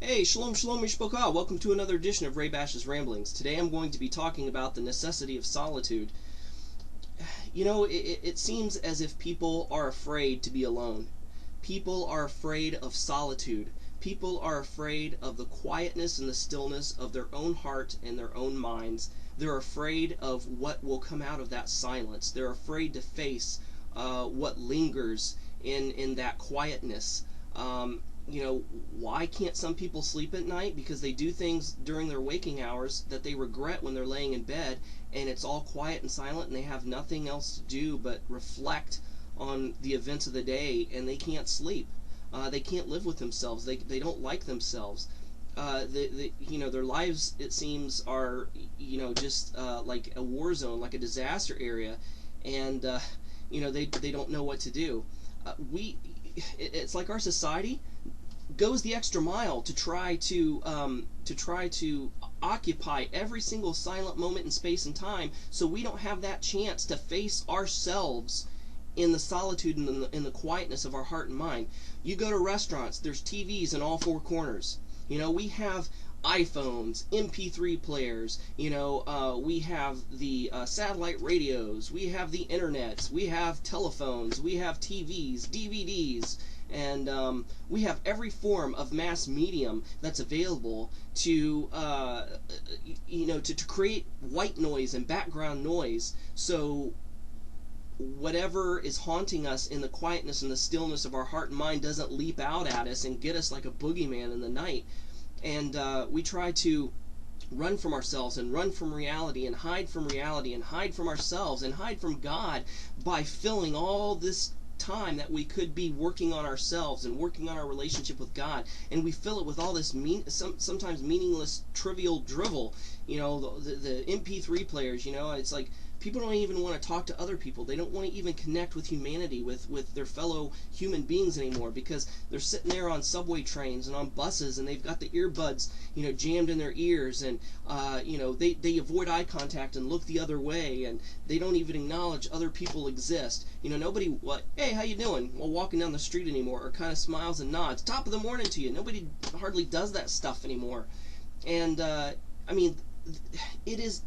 Hey, shalom, shalom, mishpocha. Welcome to another edition of Ray Bash's Ramblings. Today I'm going to be talking about the necessity of solitude. You know, it seems as if people are afraid to be alone. People are afraid of solitude. People are afraid of the quietness and the stillness of their own heart and their own minds. They're afraid of what will come out of that silence. They're afraid to face what lingers in that quietness. Why can't some people sleep at night? Because they do things during their waking hours that they regret when they're laying in bed, and it's all quiet and silent, and they have nothing else to do but reflect on the events of the day, and they can't sleep. They can't live with themselves. They don't like themselves. Their lives, it seems, are just like a war zone, like a disaster area, and they don't know what to do. It's like our society goes the extra mile to try to occupy every single silent moment in space and time, so we don't have that chance to face ourselves in the solitude and in the quietness of our heart and mind. You go to restaurants, there's TVs in all four corners. We have iPhones, MP3 players, we have the satellite radios, we have the internet, we have telephones, we have TVs, DVDs, and we have every form of mass medium that's available to create white noise and background noise, so whatever is haunting us in the quietness and the stillness of our heart and mind doesn't leap out at us and get us like a boogeyman in the night. And we try to run from ourselves and run from reality and hide from reality and hide from ourselves and hide from God by filling all this time that we could be working on ourselves and working on our relationship with God, and we fill it with all this sometimes meaningless, trivial drivel. The MP3 players. It's like people don't even want to talk to other people. They don't want to even connect with humanity, with their fellow human beings anymore, because they're sitting there on subway trains and on buses, and they've got the earbuds, jammed in their ears, and they avoid eye contact and look the other way, and they don't even acknowledge other people exist. Nobody, hey, how you doing, while walking down the street anymore, or kind of smiles and nods. Top of the morning to you. Nobody hardly does that stuff anymore. And it is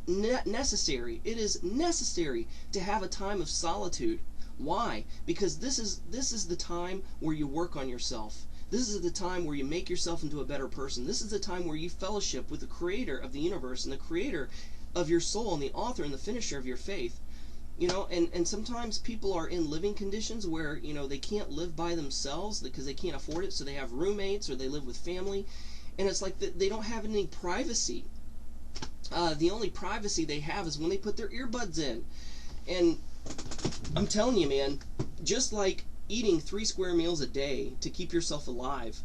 necessary. It is necessary to have a time of solitude. Why? Because this is the time where you work on yourself. This is the time where you make yourself into a better person. This is the time where you fellowship with the creator of the universe and the creator of your soul and the author and the finisher of your faith. And sometimes people are in living conditions where they can't live by themselves because they can't afford it, so they have roommates or they live with family, and it's like they don't have any privacy. The only privacy they have is when they put their earbuds in. And I'm telling you, man, just like eating 3 square meals a day to keep yourself alive,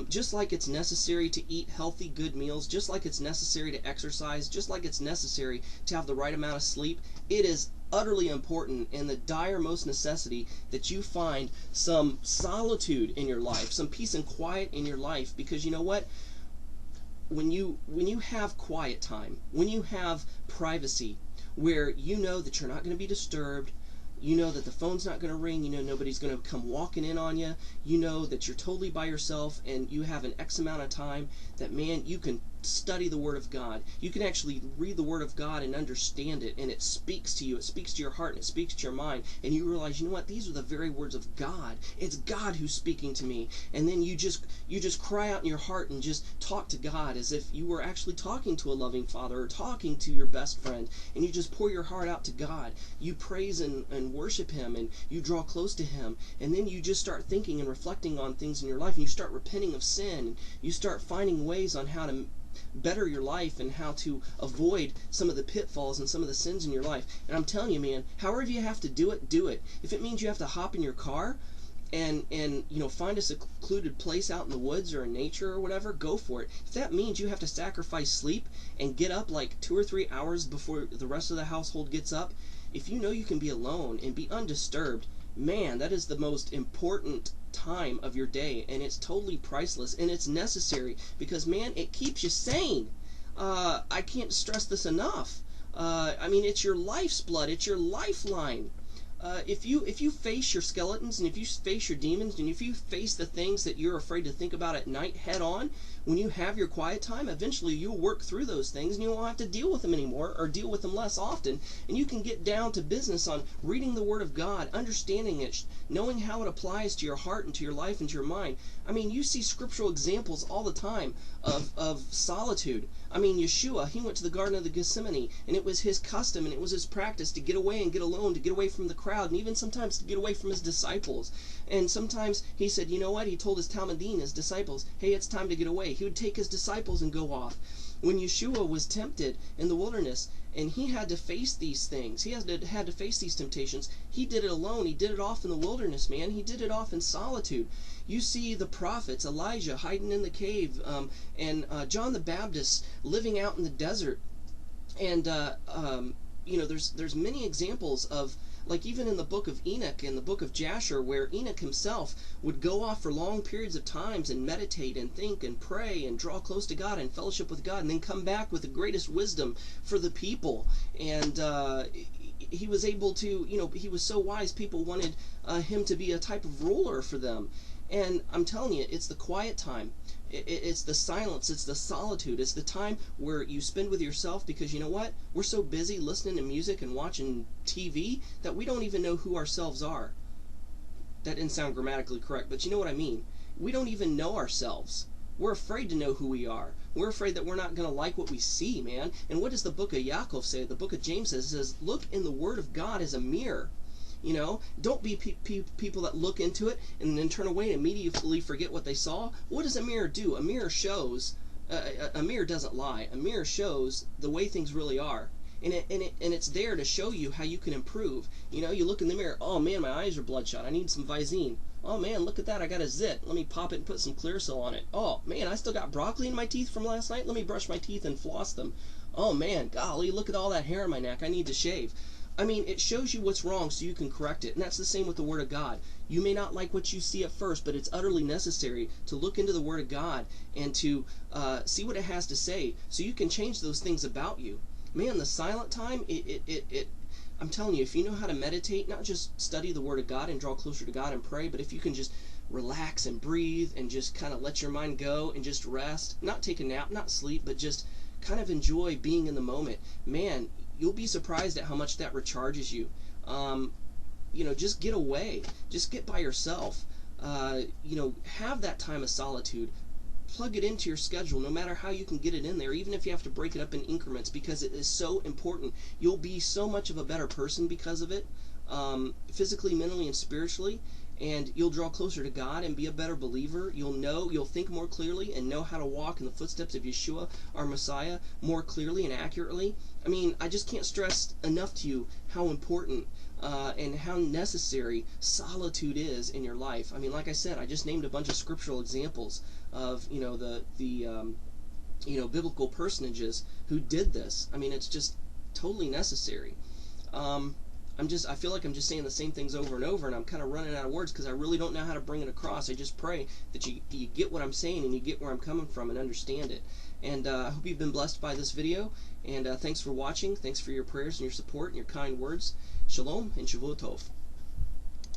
just like it's necessary to eat healthy, good meals, just like it's necessary to exercise, just like it's necessary to have the right amount of sleep, it is utterly important and the direst necessity that you find some solitude in your life, some peace and quiet in your life, because you know what? When you have quiet time, when you have privacy, where you know that you're not going to be disturbed, you know that the phone's not going to ring, nobody's going to come walking in on you, you know that you're totally by yourself, and you have an X amount of time that, man, you can study the Word of God. You can actually read the Word of God and understand it, and it speaks to you. It speaks to your heart, and it speaks to your mind, and you realize, you know what? These are the very words of God. It's God who's speaking to me. And then you just cry out in your heart and just talk to God as if you were actually talking to a loving Father or talking to your best friend, and you just pour your heart out to God. You praise and worship Him, and you draw close to Him, and then you just start thinking and reflecting on things in your life, and you start repenting of sin, and you start finding ways on how to better your life and how to avoid some of the pitfalls and some of the sins in your life. And I'm telling you, man, however you have to do it, do it. If it means you have to hop in your car and find a secluded place out in the woods or in nature or whatever, go for it. If that means you have to sacrifice sleep and get up like 2 or 3 hours before the rest of the household gets up, if you know you can be alone and be undisturbed, man, that is the most important time of your day, and it's totally priceless, and it's necessary, because, man, it keeps you sane. I can't stress this enough. It's your life's blood. It's your lifeline. if you face your skeletons, and if you face your demons, and if you face the things that you're afraid to think about at night head on, when you have your quiet time, eventually you'll work through those things and you won't have to deal with them anymore, or deal with them less often, and you can get down to business on reading the Word of God, understanding it, knowing how it applies to your heart and to your life and to your mind. I mean, you see scriptural examples all the time of solitude. I mean, Yeshua, he went to the Garden of the Gethsemane, and it was his custom and it was his practice to get away and get alone, to get away from the crowd, and even sometimes to get away from his disciples. And sometimes he said, you know what, he told his Talmudim, his disciples, hey, it's time to get away. He would take his disciples and go off. When Yeshua was tempted in the wilderness, and he had to face these things, he had to face these temptations, he did it alone. He did it off in the wilderness, man. He did it off in solitude. You see the prophets, Elijah hiding in the cave, and John the Baptist living out in the desert. And you know, there's many examples of, like even in the book of Enoch and the book of Jasher, where Enoch himself would go off for long periods of times and meditate and think and pray and draw close to God and fellowship with God, and then come back with the greatest wisdom for the people. And he was able to, you know, he was so wise, people wanted him to be a type of ruler for them. And I'm telling you, it's the quiet time. It's the silence. It's the solitude. It's the time where you spend with yourself, because you know what? We're so busy listening to music and watching TV that we don't even know who ourselves are. That didn't sound grammatically correct, but you know what I mean. We don't even know ourselves. We're afraid to know who we are. We're afraid that we're not going to like what we see, man. And what does the book of Yaakov say? The book of James says, look in the Word of God as a mirror. You know, don't be people that look into it and then turn away and immediately forget what they saw. What does a mirror do? A mirror shows, a mirror doesn't lie. A mirror shows the way things really are. And it's there to show you how you can improve. You know, you look in the mirror, oh man, my eyes are bloodshot. I need some Visine. Oh man, look at that, I got a zit. Let me pop it and put some Clearasil on it. Oh man, I still got broccoli in my teeth from last night. Let me brush my teeth and floss them. Oh man, golly, look at all that hair on my neck. I need to shave. I mean, it shows you what's wrong so you can correct it. And that's the same with the Word of God. You may not like what you see at first, but it's utterly necessary to look into the Word of God and to see what it has to say so you can change those things about you. Man, the silent time, I'm telling you, if you know how to meditate, not just study the Word of God and draw closer to God and pray, but if you can just relax and breathe and just kind of let your mind go and just rest, not take a nap, not sleep, but just kind of enjoy being in the moment, man, you'll be surprised at how much that recharges you. You know, just get away. Just get by yourself. You know, have that time of solitude. Plug it into your schedule, no matter how you can get it in there, even if you have to break it up in increments, because it is so important. You'll be so much of a better person because of it, physically, mentally, and spiritually. And you'll draw closer to God and be a better believer. You'll think more clearly and know how to walk in the footsteps of Yeshua, our Messiah, more clearly and accurately. I mean, I just can't stress enough to you how important and how necessary solitude is in your life. I mean, like I said, I just named a bunch of scriptural examples of, you know, the you know, biblical personages who did this. I mean, it's just totally necessary. I feel like I'm just saying the same things over and over, and I'm kind of running out of words because I really don't know how to bring it across. I just pray that you get what I'm saying and you get where I'm coming from and understand it. And I hope you've been blessed by this video, and thanks for watching. Thanks for your prayers and your support and your kind words. Shalom and Shavua Tov.